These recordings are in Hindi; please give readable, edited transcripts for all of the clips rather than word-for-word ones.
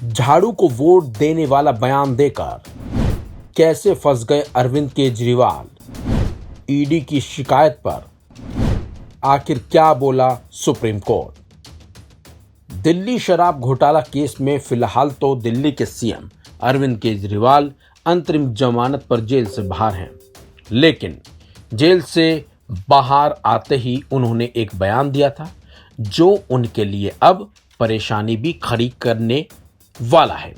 झाड़ू को वोट देने वाला बयान देकर कैसे फंस गए अरविंद केजरीवाल, ईडी की शिकायत पर आखिर क्या बोला सुप्रीम कोर्ट। दिल्ली शराब घोटाला केस में फिलहाल तो दिल्ली के सीएम अरविंद केजरीवाल अंतरिम जमानत पर जेल से बाहर हैं, लेकिन जेल से बाहर आते ही उन्होंने एक बयान दिया था जो उनके लिए अब परेशानी भी खड़ी करने वाला है।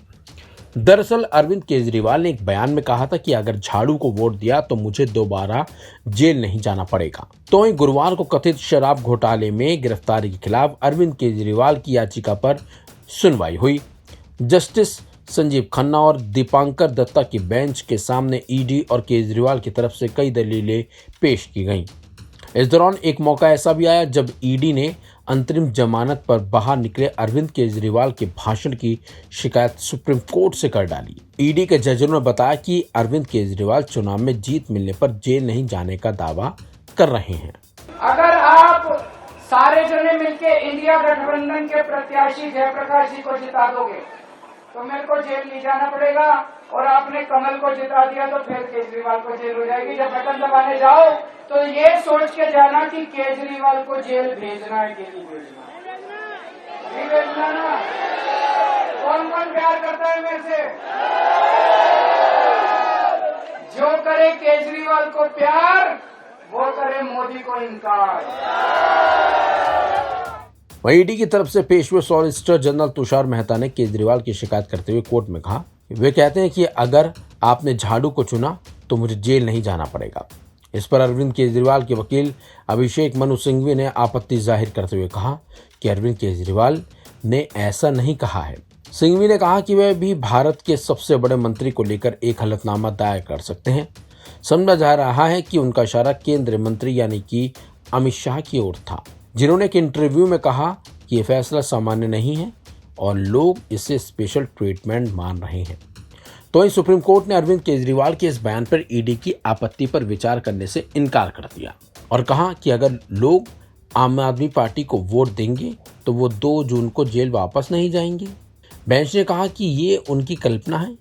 दरअसल अरविंद केजरीवाल ने एक बयान में कहा था कि अगर झाड़ू को वोट दिया तो मुझे दोबारा जेल नहीं जाना पड़ेगा। तो वहीं गुरुवार को कथित शराब घोटाले में गिरफ्तारी के खिलाफ अरविंद केजरीवाल की याचिका पर सुनवाई हुई। जस्टिस संजीव खन्ना और दीपांकर दत्ता की बेंच के सामने ईडी और केजरीवाल की तरफ से कई दलीलें पेश की गईं। इस दौरान एक मौका ऐसा भी आया जब ईडी ने अंतरिम जमानत पर बाहर निकले अरविंद केजरीवाल के भाषण की शिकायत सुप्रीम कोर्ट से कर डाली। ईडी के जजों ने बताया कि अरविंद केजरीवाल चुनाव में जीत मिलने पर जेल नहीं जाने का दावा कर रहे हैं। अगर आप सारे जने मिलके इंडिया गठबंधन के प्रत्याशी जयप्रकाश जी को जिता दोगे तो मेरे को जेल नहीं जाना पड़ेगा, और आपने कमल को जिता दिया तो फिर केजरीवाल को जेल हो जाएगी। जब बटन दबाने जाओ तो ये सोच के जाना कि केजरीवाल को जेल भेजना है कि नहीं भेजना, नहीं भेजना ना। कौन कौन प्यार करता है मेरे से? जो करे केजरीवाल को प्यार वो करे मोदी को इनकार। वहीं ईडी की तरफ से पेश हुए सॉलिसिटर जनरल तुषार मेहता ने केजरीवाल की शिकायत करते हुए कोर्ट में कहा, वे कहते हैं कि अगर आपने झाड़ू को चुना तो मुझे जेल नहीं जाना पड़ेगा। इस पर अरविंद केजरीवाल के वकील अभिषेक मनु सिंघवी ने आपत्ति जाहिर करते हुए कहा कि अरविंद केजरीवाल ने ऐसा नहीं कहा है। सिंघवी ने कहा कि वह भी भारत के सबसे बड़े मंत्री को लेकर एक हलफनामा दायर कर सकते हैं। समझा जा रहा है कि उनका इशारा केंद्रीय मंत्री यानी कि अमित शाह की ओर था, जिन्होंने एक इंटरव्यू में कहा कि यह फैसला सामान्य नहीं है और लोग इसे स्पेशल ट्रीटमेंट मान रहे हैं। तो वहीं सुप्रीम कोर्ट ने अरविंद केजरीवाल के इस बयान पर ईडी की आपत्ति पर विचार करने से इनकार कर दिया और कहा कि अगर लोग आम आदमी पार्टी को वोट देंगे तो वो 2 जून को जेल वापस नहीं जाएंगे। बेंच ने कहा कि ये उनकी कल्पना है,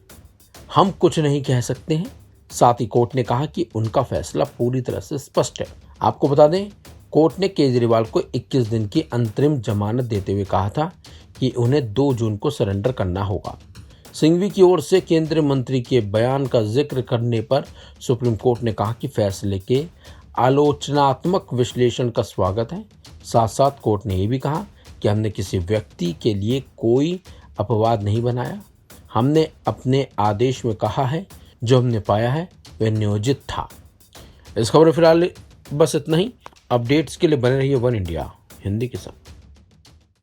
हम कुछ नहीं कह सकते हैं। साथ ही कोर्ट ने कहा कि उनका फैसला पूरी तरह से स्पष्ट है। आपको बता दें, कोर्ट ने केजरीवाल को 21 दिन की अंतरिम जमानत देते हुए कहा था कि उन्हें 2 जून को सरेंडर करना होगा। सिंघवी की ओर से केंद्रीय मंत्री के बयान का जिक्र करने पर सुप्रीम कोर्ट ने कहा कि फैसले के आलोचनात्मक विश्लेषण का स्वागत है। साथ साथ कोर्ट ने यह भी कहा कि हमने किसी व्यक्ति के लिए कोई अपवाद नहीं बनाया। हमने अपने आदेश में कहा है जो हमने पाया है वह नियोजित था। इस खबर फिलहाल बस इतना ही। अपडेट्स के लिए बने रहिए वन इंडिया हिंदी के साथ।